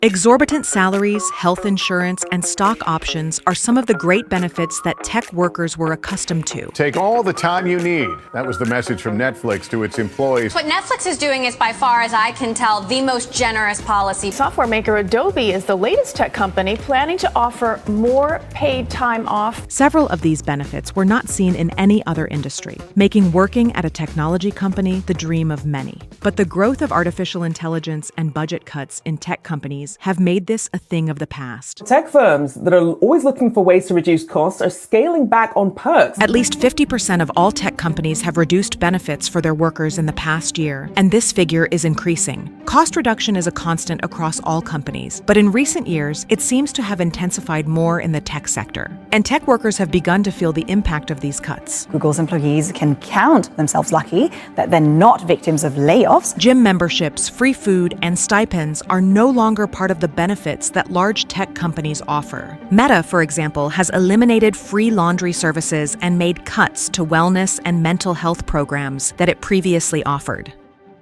Exorbitant salaries, health insurance, and stock options are some of the great benefits that tech workers were accustomed to. Take all the time you need. That was the message from Netflix to its employees. What Netflix is doing is, by far as I can tell, the most generous policy. Software maker Adobe is the latest tech company planning to offer more paid time off. Several of these benefits were not seen in any other industry, making working at a technology company the dream of many. But the growth of artificial intelligence and budget cuts in tech companies have made this a thing of the past. Tech firms that are always looking for ways to reduce costs are scaling back on perks. At least 50% of all tech companies have reduced benefits for their workers in the past year, and this figure is increasing. Cost reduction is a constant across all companies, but in recent years, it seems to have intensified more in the tech sector. And tech workers have begun to feel the impact of these cuts. Google's employees can count themselves lucky that they're not victims of layoffs. Gym memberships, free food, and stipends are no longer part of the benefits that large tech companies offer. Meta, for example, has eliminated free laundry services and made cuts to wellness and mental health programs that it previously offered.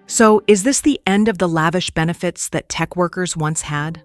So, is this the end of the lavish benefits that tech workers once had?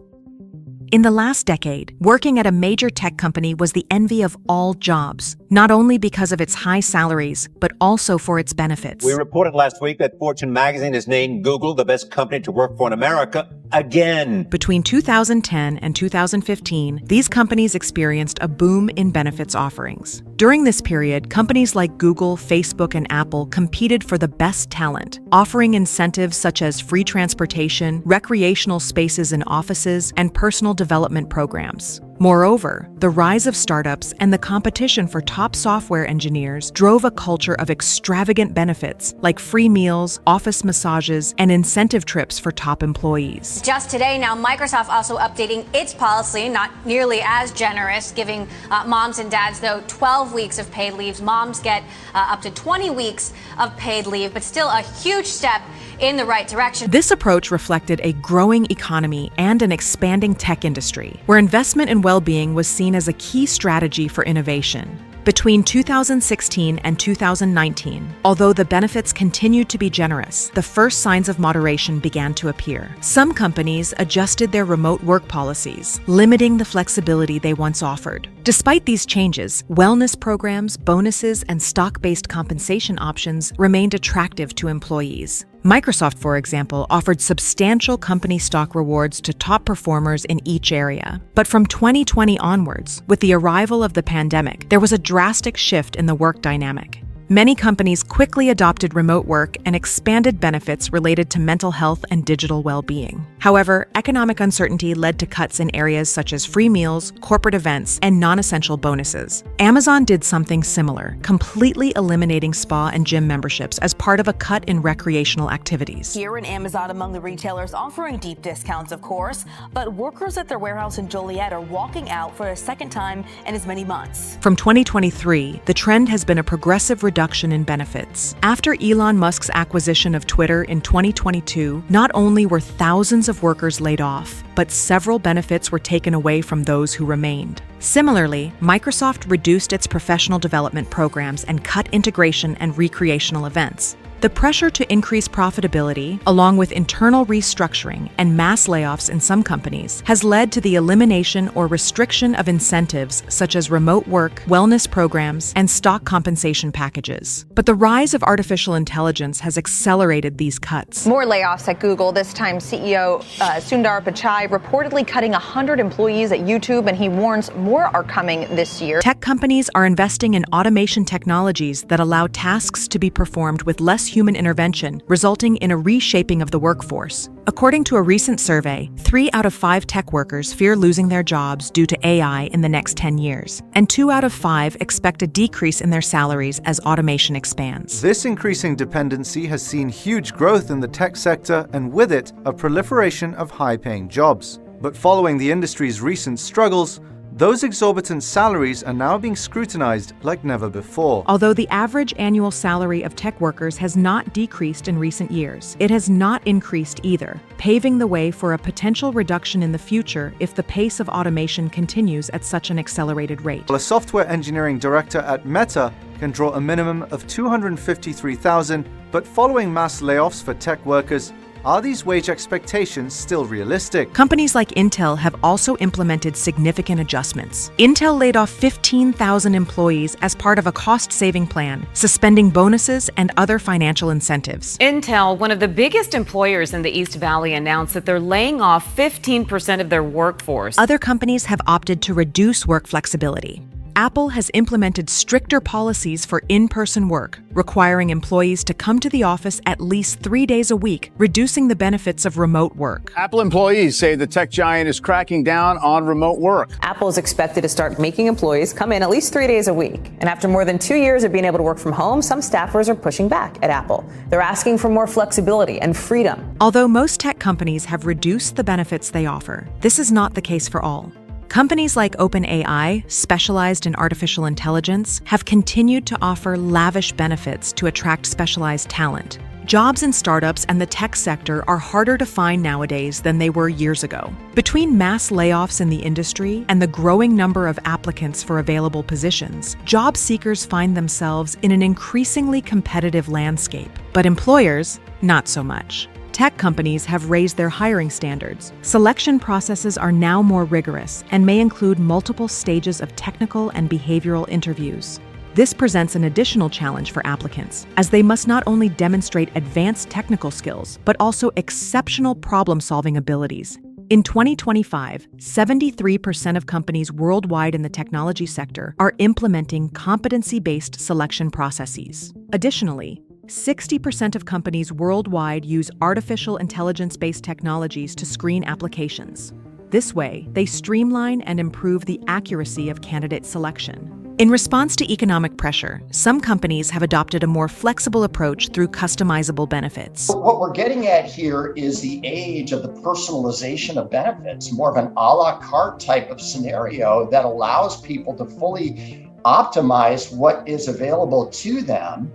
In the last decade, working at a major tech company was the envy of all jobs, not only because of its high salaries, but also for its benefits. We reported last week that Fortune magazine has named Google the best company to work for in America again. Between 2010 and 2015, these companies experienced a boom in benefits offerings. During this period, companies like Google, Facebook, and Apple competed for the best talent, offering incentives such as free transportation, recreational spaces in offices, and personal development programs. Moreover, the rise of startups and the competition for top software engineers drove a culture of extravagant benefits like free meals, office massages, and incentive trips for top employees. Just today, now Microsoft also updating its policy, not nearly as generous, giving moms and dads, though, 12 weeks of paid leave. Moms get up to 20 weeks of paid leave, but still a huge step in the right direction. This approach reflected a growing economy and an expanding tech industry, where investment in well-being was seen as a key strategy for innovation. Between 2016 and 2019, although the benefits continued to be generous, the first signs of moderation began to appear. Some companies adjusted their remote work policies, limiting the flexibility they once offered. Despite these changes, wellness programs, bonuses, and stock-based compensation options remained attractive to employees. Microsoft, for example, offered substantial company stock rewards to top performers in each area. But from 2020 onwards, with the arrival of the pandemic, there was a drastic shift in the work dynamic. Many companies quickly adopted remote work and expanded benefits related to mental health and digital well-being. However, economic uncertainty led to cuts in areas such as free meals, corporate events, and non-essential bonuses. Amazon did something similar, completely eliminating spa and gym memberships as part of a cut in recreational activities. Here in Amazon, among the retailers offering deep discounts, of course, but workers at their warehouse in Joliet are walking out for a second time in as many months. From 2023, the trend has been a progressive reduction in benefits. After Elon Musk's acquisition of Twitter in 2022, not only were thousands of workers laid off, but several benefits were taken away from those who remained. Similarly, Microsoft reduced its professional development programs and cut integration and recreational events. The pressure to increase profitability, along with internal restructuring and mass layoffs in some companies, has led to the elimination or restriction of incentives such as remote work, wellness programs, and stock compensation packages. But the rise of artificial intelligence has accelerated these cuts. More layoffs at Google, this time CEO Sundar Pichai reportedly cutting 100 employees at YouTube, and he warns more are coming this year. Tech companies are investing in automation technologies that allow tasks to be performed with less human intervention, resulting in a reshaping of the workforce. According to a recent survey, 3 out of 5 tech workers fear losing their jobs due to AI in the next 10 years, and 2 out of 5 expect a decrease in their salaries as automation expands. This increasing dependency has seen huge growth in the tech sector and with it, a proliferation of high-paying jobs. But following the industry's recent struggles, those exorbitant salaries are now being scrutinized like never before. Although the average annual salary of tech workers has not decreased in recent years, it has not increased either, paving the way for a potential reduction in the future if the pace of automation continues at such an accelerated rate. While a software engineering director at Meta can draw a minimum of $253,000, but following mass layoffs for tech workers, Are these wage expectations still realistic? Companies like Intel have also implemented significant adjustments. Intel laid off 15,000 employees as part of a cost-saving plan, suspending bonuses and other financial incentives. Intel, one of the biggest employers in the East Valley, announced that they're laying off 15% of their workforce. Other companies have opted to reduce work flexibility. Apple has implemented stricter policies for in-person work, requiring employees to come to the office at least 3 days a week, reducing the benefits of remote work. Apple employees say the tech giant is cracking down on remote work. Apple is expected to start making employees come in at least 3 days a week. And after more than 2 years of being able to work from home, some staffers are pushing back at Apple. They're asking for more flexibility and freedom. Although most tech companies have reduced the benefits they offer, this is not the case for all. Companies like OpenAI, specialized in artificial intelligence, have continued to offer lavish benefits to attract specialized talent. Jobs in startups and the tech sector are harder to find nowadays than they were years ago. Between mass layoffs in the industry and the growing number of applicants for available positions, job seekers find themselves in an increasingly competitive landscape. But employers, not so much. Tech companies have raised their hiring standards. Selection processes are now more rigorous and may include multiple stages of technical and behavioral interviews. This presents an additional challenge for applicants, as they must not only demonstrate advanced technical skills, but also exceptional problem-solving abilities. In 2025, 73% of companies worldwide in the technology sector are implementing competency-based selection processes. Additionally, 60% of companies worldwide use artificial intelligence-based technologies to screen applications. This way, they streamline and improve the accuracy of candidate selection. In response to economic pressure, some companies have adopted a more flexible approach through customizable benefits. What we're getting at here is the age of the personalization of benefits, more of an a la carte type of scenario that allows people to fully optimize what is available to them.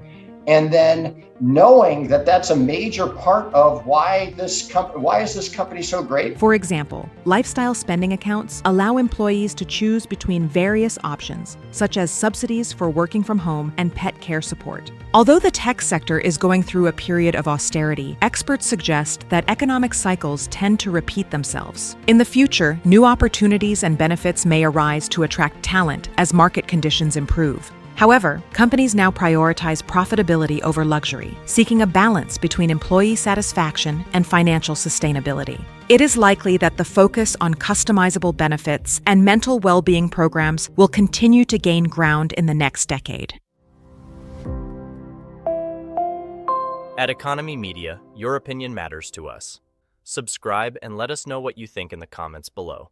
And then knowing that that's a major part of why is this company so great? For example, lifestyle spending accounts allow employees to choose between various options, such as subsidies for working from home and pet care support. Although the tech sector is going through a period of austerity, experts suggest that economic cycles tend to repeat themselves. In the future, new opportunities and benefits may arise to attract talent as market conditions improve. However, companies now prioritize profitability over luxury, seeking a balance between employee satisfaction and financial sustainability. It is likely that the focus on customizable benefits and mental well-being programs will continue to gain ground in the next decade. At Economy Media, your opinion matters to us. Subscribe and let us know what you think in the comments below.